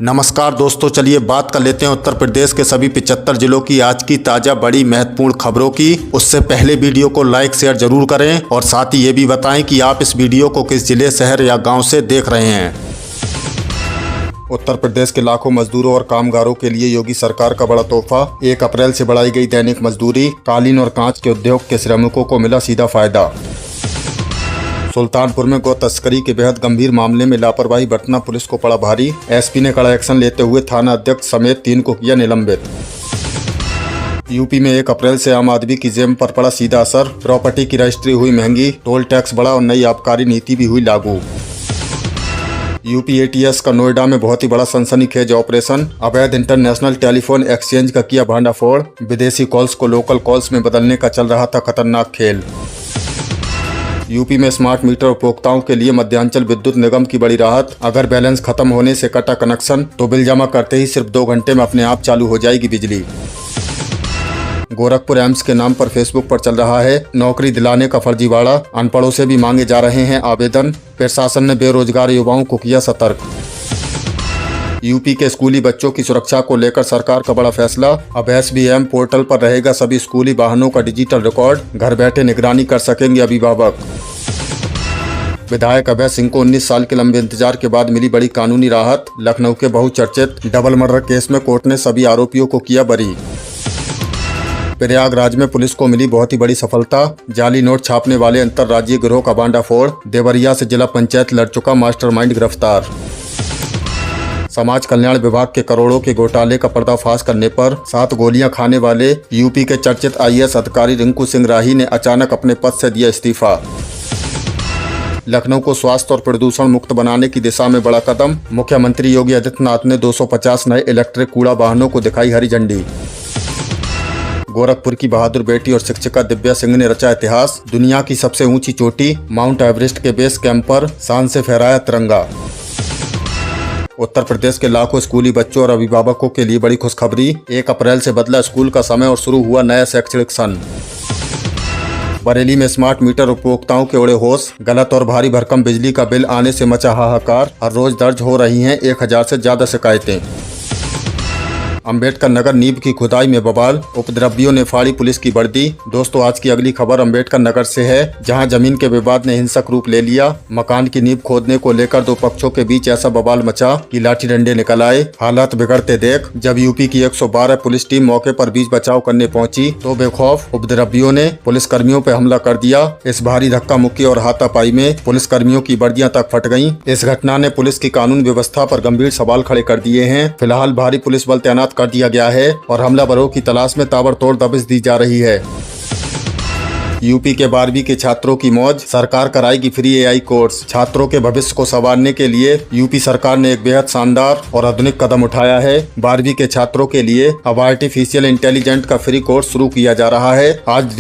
नमस्कार दोस्तों, चलिए बात कर लेते हैं उत्तर प्रदेश के सभी 75 जिलों की आज की ताज़ा बड़ी महत्वपूर्ण खबरों की। उससे पहले वीडियो को लाइक शेयर जरूर करें और साथ ही ये भी बताएं कि आप इस वीडियो को किस जिले, शहर या गांव से देख रहे हैं। उत्तर प्रदेश के लाखों मजदूरों और कामगारों के लिए योगी सरकार का बड़ा तोहफा। 1 अप्रैल से बढ़ाई गई दैनिक मजदूरी। कालीन और कांच के उद्योग के श्रमिकों को मिला सीधा फायदा। सुल्तानपुर में गौ तस्करी के बेहद गंभीर मामले में लापरवाही बरतना पुलिस को पड़ा भारी। एसपी ने कड़ा एक्शन लेते हुए थाना अध्यक्ष समेत 3 को किया निलंबित। यूपी में 1 अप्रैल से आम आदमी की जेब पर पड़ा सीधा असर। प्रॉपर्टी की रजिस्ट्री हुई महंगी, टोल टैक्स बढ़ा और नई आबकारी नीति भी हुई लागू। यूपी एटीएस का नोएडा में बहुत ही बड़ा सनसनीखेज ऑपरेशन। अवैध इंटरनेशनल टेलीफोन एक्सचेंज का किया भांडाफोड़। विदेशी कॉल्स को लोकल कॉल्स में बदलने का चल रहा था खतरनाक खेल। यूपी में स्मार्ट मीटर उपभोक्ताओं के लिए मध्यांचल विद्युत निगम की बड़ी राहत। अगर बैलेंस खत्म होने से कटा कनेक्शन तो बिल जमा करते ही सिर्फ 2 घंटे में अपने आप चालू हो जाएगी बिजली। गोरखपुर एम्स के नाम पर फेसबुक पर चल रहा है नौकरी दिलाने का फर्जीवाड़ा। अनपढ़ों से भी मांगे जा रहे हैं आवेदन। प्रशासन ने बेरोजगार युवाओं को किया सतर्क। यूपी के स्कूली बच्चों की सुरक्षा को लेकर सरकार का बड़ा फैसला। अब SBM पोर्टल पर रहेगा सभी स्कूली वाहनों का डिजिटल रिकॉर्ड। घर बैठे निगरानी कर सकेंगे अभिभावक। विधायक अभय सिंह को 19 साल के लंबे इंतजार के बाद मिली बड़ी कानूनी राहत। लखनऊ के बहुचर्चित डबल मर्डर केस में कोर्ट ने सभी आरोपियों को किया बरी। प्रयागराज में पुलिस को मिली बहुत ही बड़ी सफलता। जाली नोट छापने वाले अंतर्राज्यीय गिरोह का भांडाफोड़। देवरिया से जिला पंचायत लड़ चुका मास्टरमाइंड गिरफ्तार। समाज कल्याण विभाग के करोड़ों के घोटाले का पर्दाफाश करने पर 7 गोलियां खाने वाले यूपी के चर्चित IAS अधिकारी रिंकू सिंह राही ने अचानक अपने पद से दिया इस्तीफा। लखनऊ को स्वास्थ्य और प्रदूषण मुक्त बनाने की दिशा में बड़ा कदम। मुख्यमंत्री योगी आदित्यनाथ ने 250 नए इलेक्ट्रिक कूड़ा वाहनों को दिखाई हरी झंडी। गोरखपुर की बहादुर बेटी और शिक्षिका दिव्या सिंह ने रचा इतिहास। दुनिया की सबसे ऊंची चोटी माउंट एवरेस्ट के बेस कैंप पर शान से फहराया तिरंगा। उत्तर प्रदेश के लाखों स्कूली बच्चों और अभिभावकों के लिए बड़ी खुशखबरी। 1 अप्रैल से बदला स्कूल का समय और शुरू हुआ नया शैक्षणिक सन। बरेली में स्मार्ट मीटर उपभोक्ताओं के उड़े होश। गलत और भारी भरकम बिजली का बिल आने से मचा हाहाकार। हर रोज दर्ज हो रही हैं 1000 से ज्यादा शिकायतें। अम्बेडकर नगर नींव की खुदाई में बवाल। उपद्रवियों ने फाड़ी पुलिस की वर्दी। दोस्तों, आज की अगली खबर अम्बेडकर नगर से है, जहां जमीन के विवाद ने हिंसक रूप ले लिया। मकान की नींव खोदने को लेकर 2 पक्षों के बीच ऐसा बवाल मचा कि लाठी डंडे निकल आए। हालात बिगड़ते देख जब यूपी की 112 पुलिस टीम मौके पर बीच बचाव करने पहुंची तो बेखौफ उपद्रवियों ने पुलिस कर्मियों पर हमला कर दिया। इस भारी धक्का मुक्की और हाथापाई में पुलिस कर्मियों की वर्दियां तक फट गयी। इस घटना ने पुलिस की कानून व्यवस्था पर गंभीर सवाल खड़े कर दिए हैं। फिलहाल भारी पुलिस बल तैनात कर दिया गया है और हमलावरों की तलाश में ताबड़तोड़ दबिश दी जा रही है। यूपी के 12वीं के छात्रों की मौज। सरकार कराएगी फ्री AI कोर्स। छात्रों के भविष्य को संवारने के लिए यूपी सरकार ने एक बेहद शानदार और आधुनिक कदम उठाया है। 12वीं के छात्रों के लिए अब आर्टिफिशियल इंटेलिजेंट का फ्री कोर्स शुरू किया जा रहा है। आज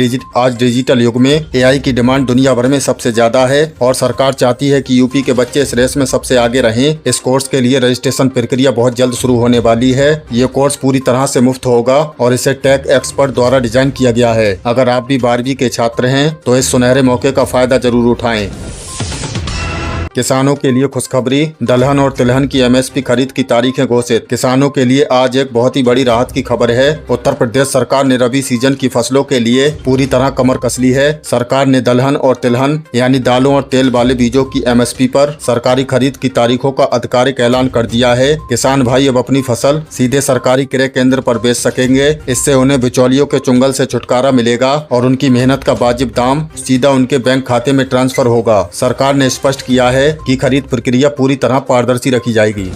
डिजिटल युग में AI की डिमांड दुनिया भर में सबसे ज्यादा है और सरकार चाहती है कि यूपी के बच्चे इस रेस में सबसे आगे रहें। इस कोर्स के लिए रजिस्ट्रेशन प्रक्रिया बहुत जल्द शुरू होने वाली है। ये कोर्स पूरी तरह से मुफ्त होगा और इसे टेक एक्सपर्ट द्वारा डिजाइन किया गया है। अगर आप भी 12वीं के छात्र हैं तो इस सुनहरे मौके का फायदा जरूर उठाएं। किसानों के लिए खुशखबरी। दलहन और तिलहन की MSP खरीद की तारीखें घोषित। किसानों के लिए आज एक बहुत ही बड़ी राहत की खबर है। उत्तर प्रदेश सरकार ने रबी सीजन की फसलों के लिए पूरी तरह कमर कस ली है। सरकार ने दलहन और तिलहन यानी दालों और तेल वाले बीजों की MSP पर सरकारी खरीद की तारीखों का आधिकारिक ऐलान कर दिया है। किसान भाई अब अपनी फसल सीधे सरकारी क्रय केंद्र पर बेच सकेंगे। इससे उन्हें बिचौलियों के चुंगल से छुटकारा मिलेगा और उनकी मेहनत का वाजिब दाम सीधा उनके बैंक खाते में ट्रांसफर होगा। सरकार ने स्पष्ट किया है कि खरीद प्रक्रिया पूरी तरह पारदर्शी रखी जाएगी।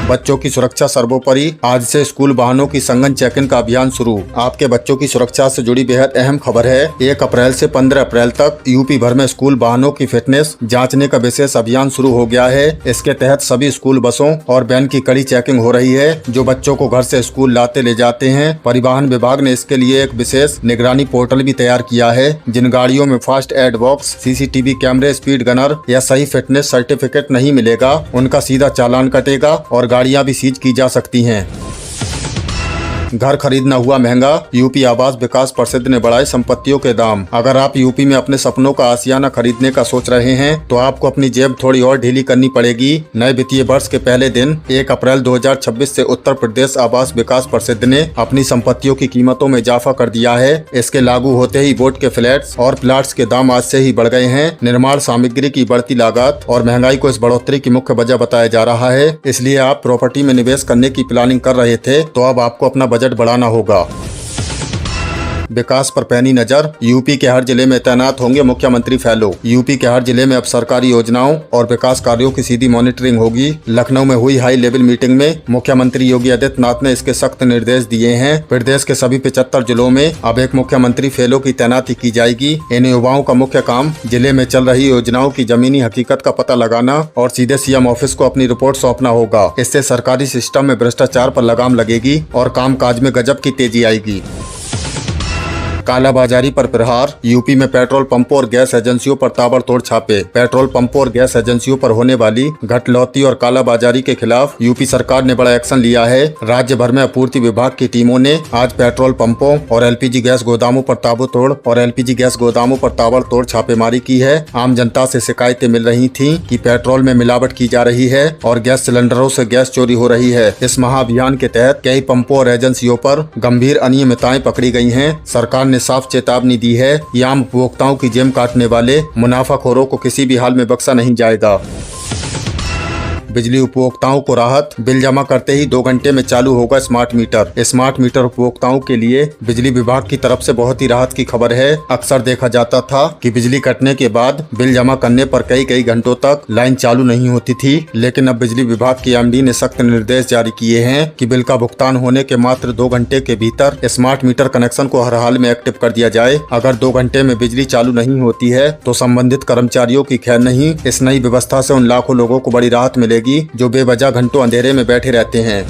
बच्चों की सुरक्षा सर्वोपरि। आज से स्कूल वाहनों की संघन चेक इन का अभियान शुरू। आपके बच्चों की सुरक्षा से जुड़ी बेहद अहम खबर है। 1 अप्रैल से 15 अप्रैल तक यूपी भर में स्कूल वाहनों की फिटनेस जांचने का विशेष अभियान शुरू हो गया है। इसके तहत सभी स्कूल बसों और वैन की कड़ी चेकिंग हो रही है जो बच्चों को घर से स्कूल लाते ले जाते हैं। परिवहन विभाग ने इसके लिए एक विशेष निगरानी पोर्टल भी तैयार किया है। जिन गाड़ियों में फास्ट एड बॉक्स, CCTV कैमरे, स्पीड गनर या सही फिटनेस सर्टिफिकेट नहीं मिलेगा उनका सीधा चालान कटेगा और गाड़ियां भी सीज की जा सकती हैं। घर खरीदना हुआ महंगा, यूपी आवास विकास परिषद ने बढ़ाए संपत्तियों के दाम। अगर आप यूपी में अपने सपनों का आशियाना खरीदने का सोच रहे हैं तो आपको अपनी जेब थोड़ी और ढीली करनी पड़ेगी। नए वित्तीय वर्ष के पहले दिन 1 अप्रैल 2026 से उत्तर प्रदेश आवास विकास परिषद ने अपनी संपत्तियों की कीमतों में इजाफा कर दिया है। इसके लागू होते ही बोर्ड के फ्लैट्स और प्लाट्स के दाम आज से ही बढ़ गए हैं। निर्माण सामग्री की बढ़ती लागत और महंगाई को इस बढ़ोतरी की मुख्य वजह बताया जा रहा है। इसलिए आप प्रॉपर्टी में निवेश करने की प्लानिंग कर रहे थे तो अब आपको अपना बजट बढ़ाना होगा। विकास पर पैनी नजर, यूपी के हर जिले में तैनात होंगे मुख्यमंत्री फैलो। यूपी के हर जिले में अब सरकारी योजनाओं और विकास कार्यों की सीधी मॉनिटरिंग होगी। लखनऊ में हुई हाई लेवल मीटिंग में मुख्यमंत्री योगी आदित्यनाथ ने इसके सख्त निर्देश दिए हैं। प्रदेश के सभी 75 जिलों में अब एक मुख्यमंत्री फैलो की तैनाती की जाएगी। इन युवाओं का मुख्य काम जिले में चल रही योजनाओं की जमीनी हकीकत का पता लगाना और सीधे सीएम ऑफिस को अपनी रिपोर्ट सौंपना होगा। इससे सरकारी सिस्टम में भ्रष्टाचार पर लगाम लगेगी और कामकाज में गजब की तेजी आएगी। कालाबाजारी पर प्रहार, यूपी में पेट्रोल पंपों और गैस एजेंसियों पर ताबड़तोड़ छापे। पेट्रोल पंपों और गैस एजेंसियों पर होने वाली घटलौती और कालाबाजारी के खिलाफ यूपी सरकार ने बड़ा एक्शन लिया है। राज्य भर में आपूर्ति विभाग की टीमों ने आज पेट्रोल पंपों और एलपीजी गैस गोदामों पर ताबड़तोड़ छापेमारी की है। आम जनता से शिकायतें मिल रही थीं कि पेट्रोल में मिलावट की जा रही है और गैस सिलेंडरों से गैस चोरी हो रही है। इस महाअभियान के तहत कई पंपों और एजेंसियों पर गंभीर अनियमितताएं पकड़ी गई हैं। सरकार ने साफ चेतावनी दी है कि आम उपभोक्ताओं की जेब काटने वाले मुनाफाखोरों को किसी भी हाल में बख्शा नहीं जाएगा। बिजली उपभोक्ताओं को राहत, बिल जमा करते ही 2 घंटे में चालू होगा स्मार्ट मीटर। स्मार्ट मीटर उपभोक्ताओं के लिए बिजली विभाग की तरफ से बहुत ही राहत की खबर है। अक्सर देखा जाता था कि बिजली कटने के बाद बिल जमा करने पर कई घंटों तक लाइन चालू नहीं होती थी, लेकिन अब बिजली विभाग की एमडी ने सख्त निर्देश जारी किए हैं कि बिल का भुगतान होने के मात्र 2 घंटे के भीतर स्मार्ट मीटर कनेक्शन को हर हाल में एक्टिव कर दिया जाए। अगर 2 घंटे में बिजली चालू नहीं होती है तो संबंधित कर्मचारियों की खैर नहीं। इस नई व्यवस्था से उन लाखों लोगों को बड़ी राहत मिलेगी जो बेवजह घंटों अंधेरे में बैठे रहते हैं।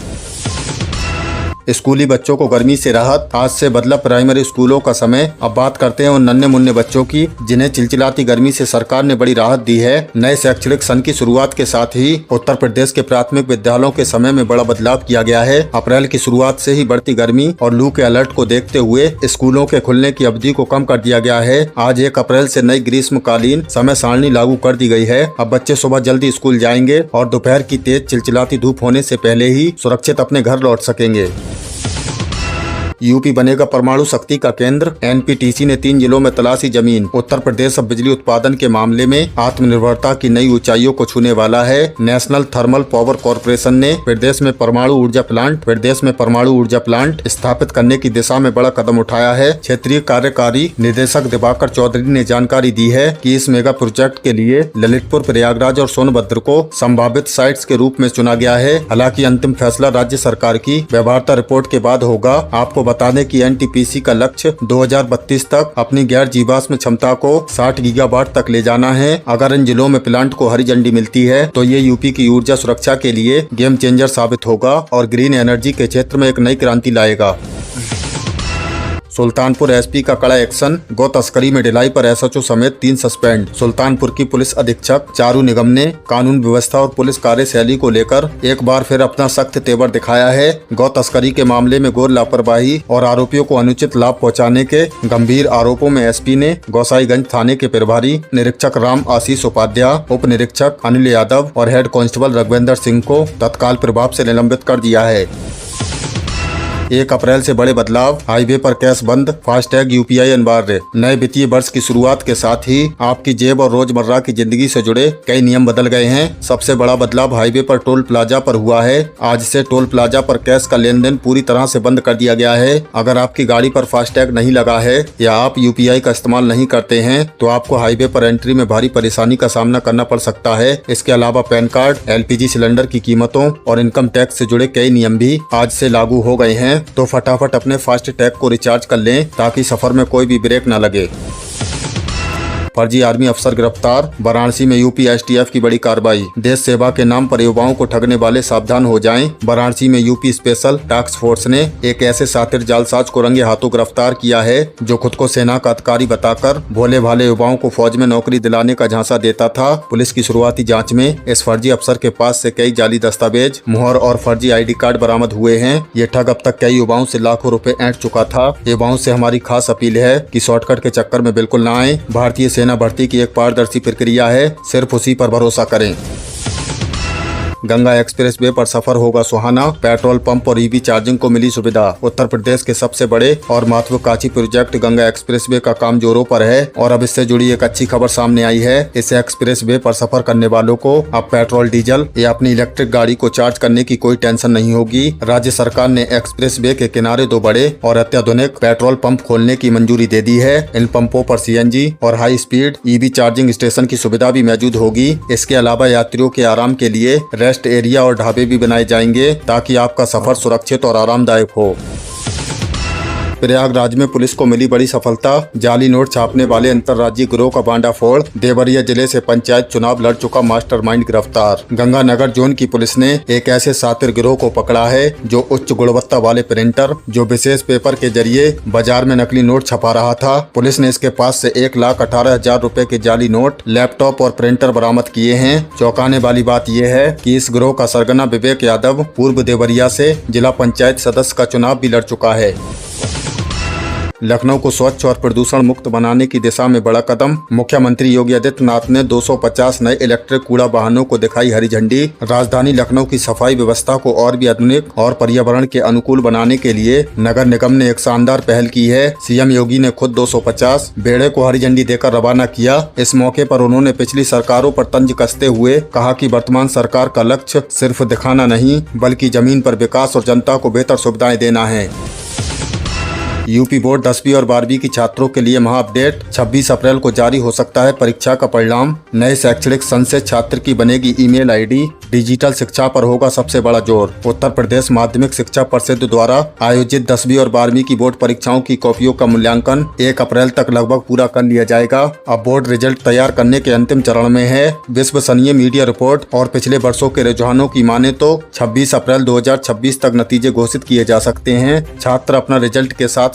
स्कूली बच्चों को गर्मी से राहत, आज से बदला प्राइमरी स्कूलों का समय। अब बात करते हैं उन नन्हे मुन्ने बच्चों की जिन्हें चिलचिलाती गर्मी से सरकार ने बड़ी राहत दी है। नए शैक्षणिक सन की शुरुआत के साथ ही उत्तर प्रदेश के प्राथमिक विद्यालयों के समय में बड़ा बदलाव किया गया है। अप्रैल की शुरुआत से ही बढ़ती गर्मी और लू के अलर्ट को देखते हुए स्कूलों के खुलने की अवधि को कम कर दिया गया है। आज 1 अप्रैल से नई ग्रीष्मकालीन समय सारणी लागू कर दी गई है। अब बच्चे सुबह जल्दी स्कूल जाएंगे और दोपहर की तेज चिलचिलाती धूप होने से पहले ही सुरक्षित अपने घर लौट सकेंगे। यूपी बनेगा परमाणु शक्ति का केंद्र, एनपीटीसी ने 3 जिलों में तलाशी जमीन। उत्तर प्रदेश अब बिजली उत्पादन के मामले में आत्मनिर्भरता की नई ऊंचाइयों को छूने वाला है। नेशनल थर्मल पावर कॉर्पोरेशन ने प्रदेश में परमाणु ऊर्जा प्लांट स्थापित करने की दिशा में बड़ा कदम उठाया है। क्षेत्रीय कार्यकारी निदेशक दिवाकर चौधरी ने जानकारी दी है कि इस मेगा प्रोजेक्ट के लिए ललितपुर, प्रयागराज और सोनभद्र को संभावित साइट्स के रूप में चुना गया है। हालांकि अंतिम फैसला राज्य सरकार की व्यवहार्यता रिपोर्ट के बाद होगा। आपको बता दें कि एनटीपीसी का लक्ष्य 2032 तक अपनी गैर जीवाश्म क्षमता को 60 गीगावाट तक ले जाना है। अगर इन जिलों में प्लांट को हरी झंडी मिलती है तो ये यूपी की ऊर्जा सुरक्षा के लिए गेम चेंजर साबित होगा और ग्रीन एनर्जी के क्षेत्र में एक नई क्रांति लाएगा। सुल्तानपुर एसपी का कड़ा एक्शन, गौ तस्करी में ढिलाई पर एसएचओ समेत 3 सस्पेंड। सुल्तानपुर की पुलिस अधीक्षक चारू निगम ने कानून व्यवस्था और पुलिस कार्यशैली को लेकर एक बार फिर अपना सख्त तेवर दिखाया है। गौ तस्करी के मामले में घोर लापरवाही और आरोपियों को अनुचित लाभ पहुंचाने के गंभीर आरोपों में एसपी ने गोसाईगंज थाने के प्रभारी निरीक्षक राम आशीष उपाध्याय, उप निरीक्षक अनिल यादव और हेड कांस्टेबल रघुवेंद्र सिंह को तत्काल प्रभाव से निलंबित कर दिया है। 1 अप्रैल से बड़े बदलाव, हाईवे पर कैश बंद, फास्टैग यूपीआई अनिवार्य। नए वित्तीय वर्ष की शुरुआत के साथ ही आपकी जेब और रोजमर्रा की जिंदगी से जुड़े कई नियम बदल गए हैं। सबसे बड़ा बदलाव हाईवे पर टोल प्लाजा पर हुआ है। आज से टोल प्लाजा पर कैश का लेन देन पूरी तरह से बंद कर दिया गया है। अगर आपकी गाड़ी पर फास्टैग नहीं लगा है या आप यूपीआई का इस्तेमाल नहीं करते हैं तो आपको हाईवे पर एंट्री में भारी परेशानी का सामना करना पड़ सकता है। इसके अलावा पैन कार्ड, एलपीजी सिलेंडर की कीमतों और इनकम टैक्स से जुड़े कई नियम भी आज से लागू हो गए हैं। तो फटाफट अपने फास्ट टैग को रिचार्ज कर लें ताकि सफर में कोई भी ब्रेक न लगे। फर्जी आर्मी अफसर गिरफ्तार। वाराणसी में यूपी एसटीएफ की बड़ी कार्रवाई। देश सेवा के नाम पर युवाओं को ठगने वाले सावधान हो जाएं। वाराणसी में यूपी स्पेशल टास्क फोर्स ने एक ऐसे शातिर जालसाज को रंगे हाथों गिरफ्तार किया है जो खुद को सेना का अधिकारी बताकर भोले भाले युवाओं को फौज में नौकरी दिलाने का झांसा देता था। पुलिस की शुरुआती जाँच में इस फर्जी अफसर के पास से कई जाली दस्तावेज, मुहर और फर्जी ID कार्ड बरामद हुए हैं। ये ठग अब तक कई युवाओं से लाखों रुपए ऐंठ चुका था। युवाओं से हमारी खास अपील है कि शॉर्टकट के चक्कर में बिल्कुल ना आए। भारतीय सेना भर्ती की एक पारदर्शी प्रक्रिया है, सिर्फ उसी पर भरोसा करें। गंगा एक्सप्रेस वे पर सफर होगा सुहाना। पेट्रोल पंप और EV चार्जिंग को मिली सुविधा। उत्तर प्रदेश के सबसे बड़े और महत्वाकांक्षी प्रोजेक्ट गंगा एक्सप्रेस वे का काम जोरों पर है और अब इससे जुड़ी एक अच्छी खबर सामने आई है। इस एक्सप्रेस वे पर सफर करने वालों को अब पेट्रोल, डीजल या अपनी इलेक्ट्रिक गाड़ी को चार्ज करने की कोई टेंशन नहीं होगी। राज्य सरकार ने एक्सप्रेस वे के किनारे 2 बड़े और अत्याधुनिक पेट्रोल पंप खोलने की मंजूरी दे दी है। इन पंपों पर CNG और high speed EV charging station की सुविधा भी मौजूद होगी। इसके अलावा यात्रियों के आराम के लिए रेस्ट एरिया और ढाबे भी बनाए जाएंगे ताकि आपका सफर सुरक्षित और आरामदायक हो। प्रयागराज में पुलिस को मिली बड़ी सफलता। जाली नोट छापने वाले अंतर्राज्यीय गिरोह का भांडाफोड़। देवरिया जिले से पंचायत चुनाव लड़ चुका मास्टरमाइंड गिरफ्तार। गंगानगर जोन की पुलिस ने एक ऐसे शातिर गिरोह को पकड़ा है जो उच्च गुणवत्ता वाले प्रिंटर, जो विशेष पेपर के जरिए बाजार में नकली नोट छपा रहा था। पुलिस ने इसके पास से 1,18,000 रुपए के जाली नोट, लैपटॉप और प्रिंटर बरामद किए हैं। चौंकाने वाली बात यह है कि इस गिरोह का सरगना विवेक यादव पूर्व देवरिया से जिला पंचायत सदस्य का चुनाव भी लड़ चुका है। लखनऊ को स्वच्छ और प्रदूषण मुक्त बनाने की दिशा में बड़ा कदम। मुख्यमंत्री योगी आदित्यनाथ ने 250 नए इलेक्ट्रिक कूड़ा वाहनों को दिखाई हरी झंडी। राजधानी लखनऊ की सफाई व्यवस्था को और भी आधुनिक और पर्यावरण के अनुकूल बनाने के लिए नगर निगम ने एक शानदार पहल की है। CM योगी ने खुद 250 बेड़े को हरी झंडी देकर रवाना किया। इस मौके पर उन्होंने पिछली सरकारों पर तंज कसते हुए कहा कि वर्तमान सरकार का लक्ष्य सिर्फ दिखाना नहीं बल्कि जमीन पर विकास और जनता को बेहतर सुविधाएं देना है। यूपी बोर्ड 10वीं और 12वीं की छात्रों के लिए महा अपडेट। 26 अप्रैल को जारी हो सकता है परीक्षा का परिणाम। नए शैक्षणिक संघ छात्र की बनेगी ईमेल ID। डिजिटल शिक्षा पर होगा सबसे बड़ा जोर। उत्तर प्रदेश माध्यमिक शिक्षा परिषद द्वारा आयोजित 10वीं और 12वीं की बोर्ड परीक्षाओं की कॉपियों का मूल्यांकन 1 अप्रैल तक लगभग पूरा कर लिया जाएगा। अब बोर्ड रिजल्ट तैयार करने के अंतिम चरण में है। विश्वसनीय मीडिया रिपोर्ट और पिछले वर्षों के रुझानों की माने तो 26 अप्रैल 2026 तक नतीजे घोषित किए जा सकते हैं। छात्र अपना रिजल्ट के साथ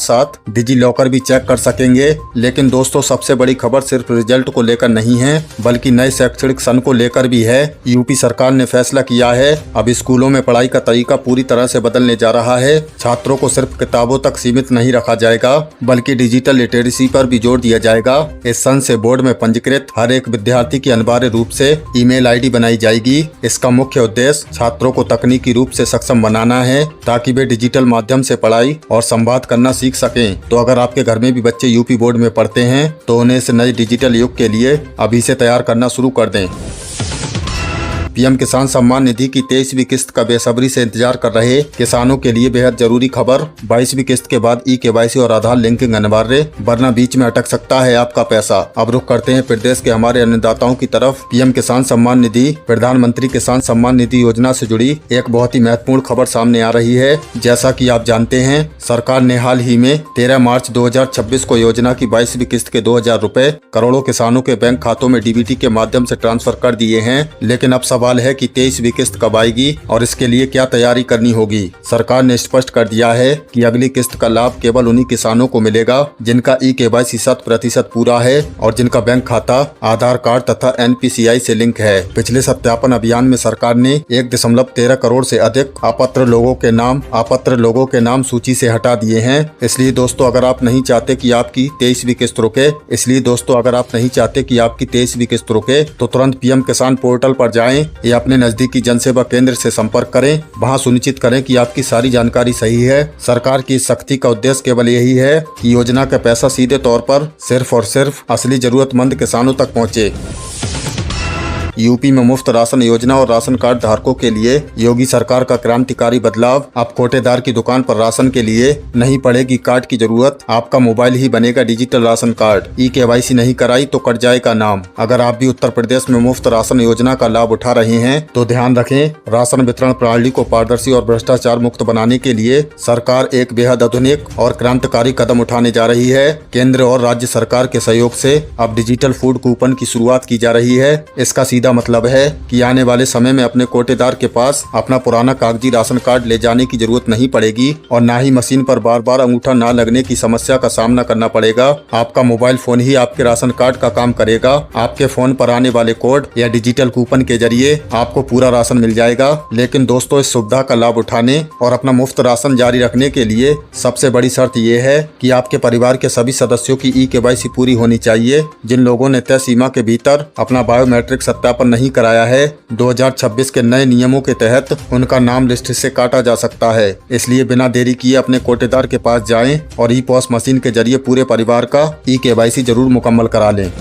डिजी लॉकर भी चेक कर सकेंगे। लेकिन दोस्तों, सबसे बड़ी खबर सिर्फ रिजल्ट को लेकर नहीं है बल्कि नए शैक्षणिक सन को लेकर भी है। यूपी सरकार ने फैसला किया है, अब स्कूलों में पढ़ाई का तरीका पूरी तरह से बदलने जा रहा है। छात्रों को सिर्फ किताबों तक सीमित नहीं रखा जाएगा बल्कि डिजिटल लिटरेसी पर भी जोर दिया जाएगा। इस सन से बोर्ड में पंजीकृत हर एक विद्यार्थी की अनिवार्य रूप से ईमेल ID बनाई जाएगी। इसका मुख्य उद्देश्य छात्रों को तकनीकी रूप से सक्षम बनाना है ताकि वे डिजिटल माध्यम से पढ़ाई और संवाद करना सीख सकें। तो अगर आपके घर में भी बच्चे यूपी बोर्ड में पढ़ते हैं तो उन्हें इस नए डिजिटल युग के लिए अभी से तैयार करना शुरू कर दें। PM किसान सम्मान निधि की 23वीं किस्त का बेसब्री से इंतजार कर रहे किसानों के लिए बेहद जरूरी खबर। 22वीं किस्त के बाद eKYC और आधार लिंकिंग अनिवार्य, वरना बीच में अटक सकता है आपका पैसा। अब रुख करते हैं प्रदेश के हमारे अन्नदाताओं की तरफ। PM किसान सम्मान निधि प्रधानमंत्री किसान सम्मान निधि योजना से जुड़ी एक बहुत ही महत्वपूर्ण खबर सामने आ रही है। जैसा कि आप जानते हैं, सरकार ने हाल ही में 13 मार्च 2026 को योजना की 22वीं किस्त के 2,000 रुपए करोड़ों किसानों के बैंक खातों में DBT के माध्यम से ट्रांसफर कर दिए हैं। लेकिन अब सवाल है कि 23वीं किस्त कब आएगी और इसके लिए क्या तैयारी करनी होगी। सरकार ने स्पष्ट कर दिया है कि अगली किस्त का लाभ केवल उन्हीं किसानों को मिलेगा जिनका eKYC 100% पूरा है और जिनका बैंक खाता, आधार कार्ड तथा NPCI से लिंक है। पिछले सत्यापन अभियान में सरकार ने 1.13 करोड़ से अधिक अपात्र लोगों के नाम सूची से हटा दिए हैं। इसलिए दोस्तों, अगर आप नहीं चाहते कि आपकी 23वीं किस्त रुके तो तुरंत PM किसान पोर्टल पर जाएं या अपने नजदीकी जनसेवा केंद्र से संपर्क करें। वहां सुनिश्चित करें कि आपकी सारी जानकारी सही है। सरकार की इस सख्ती का उद्देश्य केवल यही है कि योजना का पैसा सीधे तौर पर सिर्फ और सिर्फ असली जरूरतमंद किसानों तक पहुंचे। यूपी में मुफ्त राशन योजना और राशन कार्ड धारकों के लिए योगी सरकार का क्रांतिकारी बदलाव। अब कोटेदार की दुकान पर राशन के लिए नहीं पड़ेगी कार्ड की जरूरत, आपका मोबाइल ही बनेगा डिजिटल राशन कार्ड। KYC नहीं कराई तो कट जाएगा नाम। अगर आप भी उत्तर प्रदेश में मुफ्त राशन योजना का लाभ उठा रहे हैं तो ध्यान रखें, राशन वितरण प्रणाली को पारदर्शी और भ्रष्टाचार मुक्त बनाने के लिए सरकार एक बेहद आधुनिक और क्रांतिकारी कदम उठाने जा रही है। केंद्र और राज्य सरकार के सहयोग से अब डिजिटल फूड कूपन की शुरुआत की जा रही है। इसका सीधा मतलब है कि आने वाले समय में अपने कोटेदार के पास अपना पुराना कागजी राशन कार्ड ले जाने की जरूरत नहीं पड़ेगी और ना ही मशीन पर बार बार अंगूठा ना लगने की समस्या का सामना करना पड़ेगा। आपका मोबाइल फोन ही आपके राशन कार्ड का काम करेगा। आपके फोन पर आने वाले कोड या डिजिटल कूपन के जरिए आपको पूरा राशन मिल जाएगा। लेकिन दोस्तों, इस सुविधा का लाभ उठाने और अपना मुफ्त राशन जारी रखने के लिए सबसे बड़ी शर्त यह है कि आपके परिवार के सभी सदस्यों की KYC पूरी होनी चाहिए। जिन लोगों ने तय सीमा के भीतर अपना बायोमेट्रिक सत्यापन नहीं कराया है, 2026 के नए नियमों के तहत उनका नाम लिस्ट से काटा जा सकता है। इसलिए बिना देरी किए अपने कोटेदार के पास जाएं और ई-पॉस मशीन के जरिए पूरे परिवार का KYC जरूर मुकम्मल करा लें।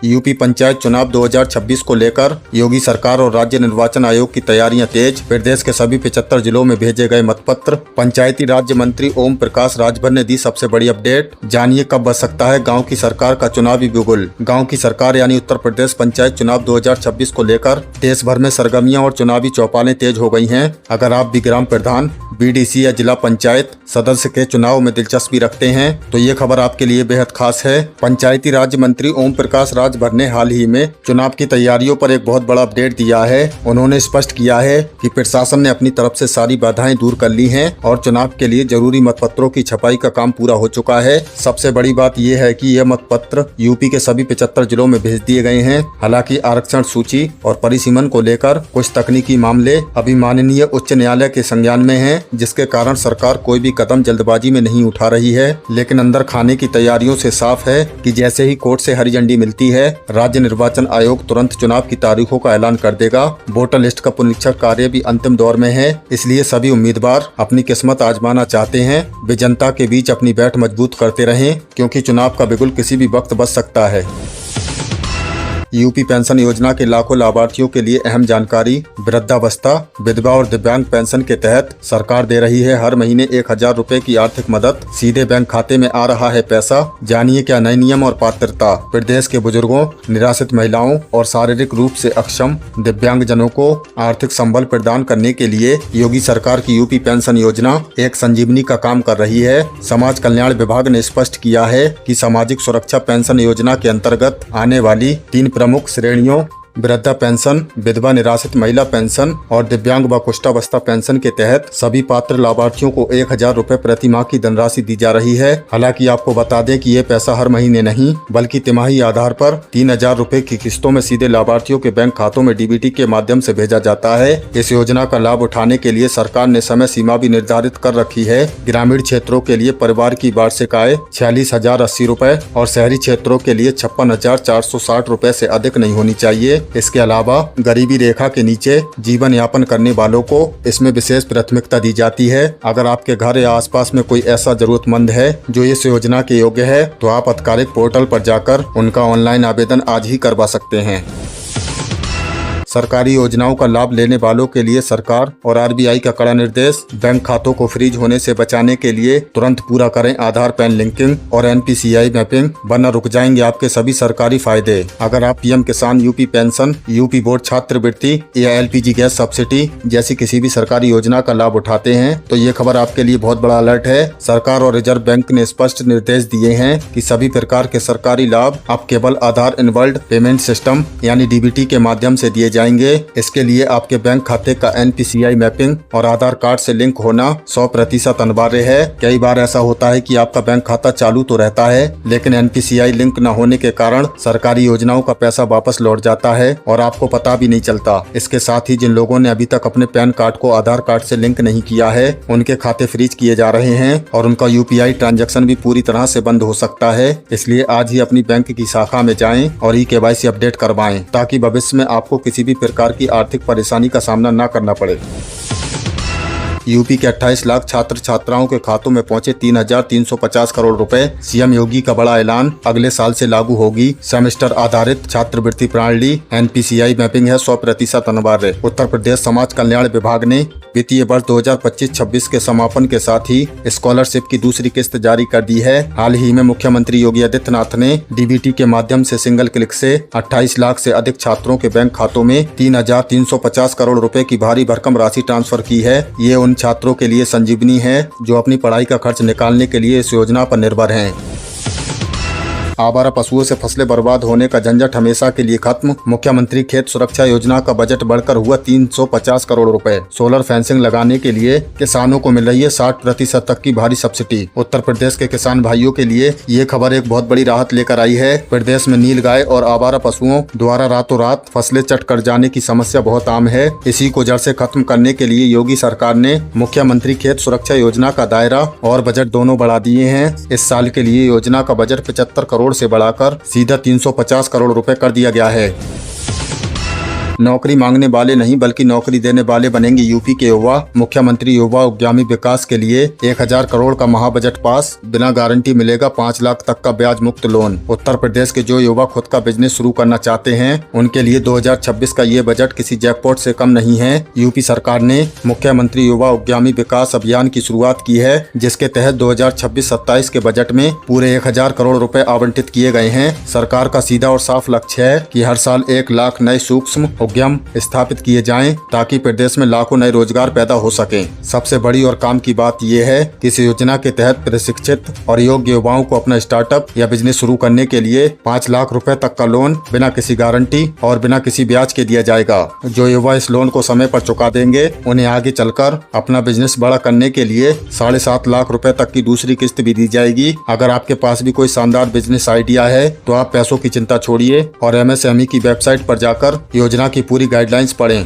यूपी पंचायत चुनाव 2026 को लेकर योगी सरकार और राज्य निर्वाचन आयोग की तैयारियां तेज। प्रदेश के सभी 75 जिलों में भेजे गए मतपत्र। पंचायती राज्य मंत्री ओम प्रकाश राजभर ने दी सबसे बड़ी अपडेट। जानिए कब बज सकता है गांव की सरकार का चुनावी बिगुल। गांव की सरकार यानी उत्तर प्रदेश पंचायत चुनाव 2026 को लेकर देश भर में सरगर्मियां और चुनावी चौपालें तेज हो गई हैं। अगर आप भी ग्राम प्रधान, BDC या जिला पंचायत सदस्य के चुनाव में दिलचस्पी रखते हैं तो ये खबर आपके लिए बेहद खास है। पंचायती राज्य मंत्री ओम प्रकाश राजभर ने हाल ही में चुनाव की तैयारियों पर एक बहुत बड़ा अपडेट दिया है। उन्होंने स्पष्ट किया है कि प्रशासन ने अपनी तरफ से सारी बाधाएं दूर कर ली हैं और चुनाव के लिए जरूरी मतपत्रों की छपाई का काम पूरा हो चुका है। सबसे बड़ी बात यह है कि यह मतपत्र यूपी के सभी 75 जिलों में भेज दिए गए हैं। हालांकि आरक्षण सूची और परिसीमन को लेकर कुछ तकनीकी मामले अभी माननीय उच्च न्यायालय के संज्ञान में हैं, जिसके कारण सरकार कोई भी कदम जल्दबाजी में नहीं उठा रही है। लेकिन अंदर खाने की तैयारियों से साफ है कि जैसे ही कोर्ट से हरी झंडी मिलती है, राज्य निर्वाचन आयोग तुरंत चुनाव की तारीखों का ऐलान कर देगा। वोटर लिस्ट का पुनरीक्षण कार्य भी अंतिम दौर में है। इसलिए सभी उम्मीदवार अपनी किस्मत आजमाना चाहते हैं वे जनता के बीच अपनी बैठ मजबूत करते रहें, क्योंकि चुनाव का बिगुल किसी भी वक्त बज सकता है। यूपी पेंशन योजना के लाखों लाभार्थियों के लिए अहम जानकारी। वृद्धावस्था, विधवा और दिव्यांग पेंशन के तहत सरकार दे रही है हर महीने 1000 रुपए की आर्थिक मदद। सीधे बैंक खाते में आ रहा है पैसा। जानिए क्या नए नियम और पात्रता। प्रदेश के बुजुर्गों, निराश्रित महिलाओं और शारीरिक रूप से अक्षम दिव्यांग जनों को आर्थिक संबल प्रदान करने के लिए योगी सरकार की यूपी पेंशन योजना एक संजीवनी का काम कर रही है। समाज कल्याण विभाग ने स्पष्ट किया है कि सामाजिक सुरक्षा पेंशन योजना के अंतर्गत आने वाली 3 प्रमुख श्रेणियों वृद्धा पेंशन, विधवा निराश्रित महिला पेंशन और दिव्यांग व कुष्ठावस्था पेंशन के तहत सभी पात्र लाभार्थियों को 1000 रुपए प्रति माह की धनराशि दी जा रही है। हालांकि आपको बता दें कि ये पैसा हर महीने नहीं बल्कि तिमाही आधार पर 3000 रुपए की किस्तों में सीधे लाभार्थियों के बैंक खातों में DBT के माध्यम से भेजा जाता है। इस योजना का लाभ उठाने के लिए सरकार ने समय सीमा भी निर्धारित कर रखी है। ग्रामीण क्षेत्रों के लिए परिवार की वार्षिक आय 46,080 रुपए और शहरी क्षेत्रों के लिए 56,460 रुपए से अधिक नहीं होनी चाहिए। इसके अलावा गरीबी रेखा के नीचे जीवन यापन करने वालों को इसमें विशेष प्राथमिकता दी जाती है। अगर आपके घर या आसपास में कोई ऐसा जरूरतमंद है जो इस योजना के योग्य है तो आप आधिकारिक पोर्टल पर जाकर उनका ऑनलाइन आवेदन आज ही करवा सकते हैं। सरकारी योजनाओं का लाभ लेने वालों के लिए सरकार और RBI का कड़ा निर्देश। बैंक खातों को फ्रीज होने से बचाने के लिए तुरंत पूरा करें आधार पैन लिंकिंग और NPCI मैपिंग, वरना रुक जाएंगे आपके सभी सरकारी फायदे। अगर आप PM किसान, यूपी पेंशन, यूपी बोर्ड छात्रवृत्ति या LPG गैस सब्सिडी जैसी किसी भी सरकारी योजना का लाभ उठाते हैं तो ये खबर आपके लिए बहुत बड़ा अलर्ट है। सरकार और रिजर्व बैंक ने स्पष्ट निर्देश दिए हैं कि सभी प्रकार के सरकारी लाभ अब केवल आधार इनवर्ल्ड पेमेंट सिस्टम यानी DBT के माध्यम से दिए जाएंगे। इसके लिए आपके बैंक खाते का NPCI मैपिंग और आधार कार्ड से लिंक होना 100% अनिवार्य है। कई बार ऐसा होता है कि आपका बैंक खाता चालू तो रहता है लेकिन NPCI लिंक न होने के कारण सरकारी योजनाओं का पैसा वापस लौट जाता है और आपको पता भी नहीं चलता। इसके साथ ही जिन लोगों ने अभी तक अपने पैन कार्ड को आधार कार्ड से लिंक नहीं किया है उनके खाते फ्रीज किए जा रहे हैं और उनका UPI ट्रांजैक्शन भी पूरी तरह से बंद हो सकता है। इसलिए आज ही अपनी बैंक की शाखा में जाएं और KYC अपडेट करवाएं ताकि भविष्य में आपको किसी भी प्रकार की आर्थिक परेशानी का सामना न करना पड़े। यूपी के 28 लाख छात्र छात्राओं के खातों में पहुंचे 3,350 करोड़ रुपए। सीएम योगी का बड़ा ऐलान, अगले साल से लागू होगी सेमेस्टर आधारित छात्रवृत्ति प्रणाली। NPCI मैपिंग है 100% अनिवार्य। उत्तर प्रदेश समाज कल्याण विभाग ने वित्तीय वर्ष 2025-26 के समापन के साथ ही स्कॉलरशिप की दूसरी किस्त जारी कर दी है। हाल ही में मुख्यमंत्री योगी आदित्यनाथ ने DBT के माध्यम से सिंगल क्लिक से 28 लाख से अधिक छात्रों के बैंक खातों में 3,350 करोड़ रुपए की भारी भरकम राशि ट्रांसफर की है। ये उन छात्रों के लिए संजीवनी है जो अपनी पढ़ाई का खर्च निकालने के लिए इस योजना पर निर्भर हैं। आवारा पशुओं से फसलें बर्बाद होने का झंझट हमेशा के लिए खत्म। मुख्यमंत्री खेत सुरक्षा योजना का बजट बढ़कर हुआ 350 करोड़ रुपए। सोलर फेंसिंग लगाने के लिए किसानों को मिल रही है 60% तक की भारी सब्सिडी। उत्तर प्रदेश के किसान भाइयों के लिए ये खबर एक बहुत बड़ी राहत लेकर आई है। प्रदेश में नीलगाय और आवारा पशुओं द्वारा रातों रात फसलें चट कर जाने की समस्या बहुत आम है। इसी को जड़ से खत्म करने के लिए योगी सरकार ने मुख्यमंत्री खेत सुरक्षा योजना का दायरा और बजट दोनों बढ़ा दिए हैं। इस साल के लिए योजना का बजट 75 करोड़ से बढ़ाकर सीधा 350 करोड़ रुपए कर दिया गया है। नौकरी मांगने वाले नहीं बल्कि नौकरी देने वाले बनेंगे यूपी के युवा। मुख्यमंत्री युवा उद्यमी विकास के लिए 1000 करोड़ का महाबजट पास। बिना गारंटी मिलेगा 5 लाख तक का ब्याज मुक्त लोन। उत्तर प्रदेश के जो युवा खुद का बिजनेस शुरू करना चाहते हैं उनके लिए 2026 का ये बजट किसी जैकपॉट से कम नहीं है। यूपी सरकार ने मुख्यमंत्री युवा उद्यमी विकास अभियान की शुरुआत की है, जिसके तहत 2026-27 के बजट में पूरे 1000 करोड़ रुपए आवंटित किए गए हैं। सरकार का सीधा और साफ लक्ष्य है कि हर साल 1 लाख नए सूक्ष्म उद्यम स्थापित किए जाएं ताकि प्रदेश में लाखों नए रोजगार पैदा हो सकें। सबसे बड़ी और काम की बात यह है कि इस योजना के तहत प्रशिक्षित और योग्य युवाओं को अपना स्टार्टअप या बिजनेस शुरू करने के लिए 5 लाख रुपए तक का लोन बिना किसी गारंटी और बिना किसी ब्याज के दिया जाएगा। जो युवा इस लोन को समय पर चुका देंगे उन्हें आगे चलकर अपना बिजनेस बड़ा करने के लिए 7.5 लाख रुपए तक की दूसरी किस्त भी दी जाएगी। अगर आपके पास भी कोई शानदार बिजनेस आइडिया है तो आप पैसों की चिंता छोड़िए और MSME की वेबसाइट पर जाकर योजना की पूरी गाइडलाइंस पढ़ें।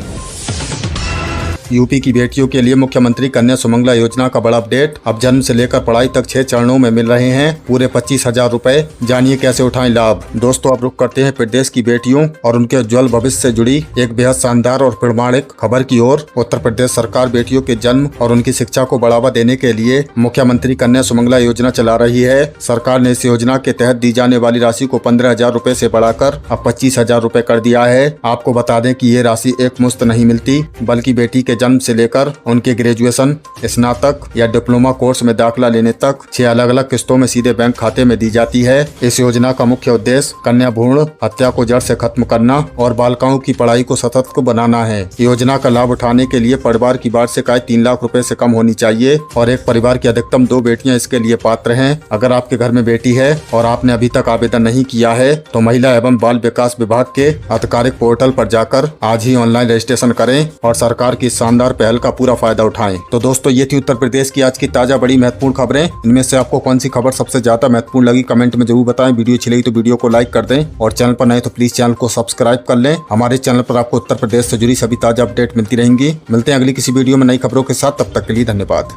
यूपी की बेटियों के लिए मुख्यमंत्री कन्या सुमंगला योजना का बड़ा अपडेट। अब जन्म से लेकर पढ़ाई तक 6 चरणों में मिल रहे हैं पूरे 25,000 रुपए। जानिए कैसे उठाएं लाभ। दोस्तों, अब रुक करते हैं प्रदेश की बेटियों और उनके उज्जवल भविष्य से जुड़ी एक बेहद शानदार और प्रमाणिक खबर की ओर। उत्तर प्रदेश सरकार बेटियों के जन्म और उनकी शिक्षा को बढ़ावा देने के लिए मुख्यमंत्री कन्या सुमंगला योजना चला रही है। सरकार ने इस योजना के तहत दी जाने वाली राशि को 15,000 रुपए से बढ़ाकर अब 25,000 रुपए कर दिया है। आपको बता दें कि ये राशि एक मुश्त नहीं मिलती, बल्कि बेटी के जन्म से लेकर उनके ग्रेजुएशन, स्नातक या डिप्लोमा कोर्स में दाखिला लेने तक 6 अलग-अलग किस्तों में सीधे बैंक खाते में दी जाती है। इस योजना का मुख्य उद्देश्य कन्या भ्रूण हत्या को जड़ से खत्म करना और बालिकाओं की पढ़ाई को सतत को बनाना है। योजना का लाभ उठाने के लिए परिवार की वार्षिक आय 3 लाख रुपए से कम होनी चाहिए और एक परिवार की अधिकतम 2 बेटियां इसके लिए पात्र हैं। अगर आपके घर में बेटी है और आपने अभी तक आवेदन नहीं किया है तो महिला एवं बाल विकास विभाग के आधिकारिक पोर्टल पर जाकर आज ही ऑनलाइन रजिस्ट्रेशन करें और सरकार की शानदार पहल का पूरा फायदा उठाएं। तो दोस्तों, ये थी उत्तर प्रदेश की आज की ताजा बड़ी महत्वपूर्ण खबरें। इनमें से आपको कौन सी खबर सबसे ज्यादा महत्वपूर्ण लगी कमेंट में जरूर बताएं। वीडियो अच्छी लगी तो वीडियो को लाइक कर दें और चैनल पर नए तो प्लीज चैनल को सब्सक्राइब कर लें। हमारे चैनल पर आपको उत्तर प्रदेश से जुड़ी सभी ताजा अपडेट मिलती रहेंगी। मिलते हैं अगली किसी वीडियो में नई खबरों के साथ। तब तक के लिए धन्यवाद।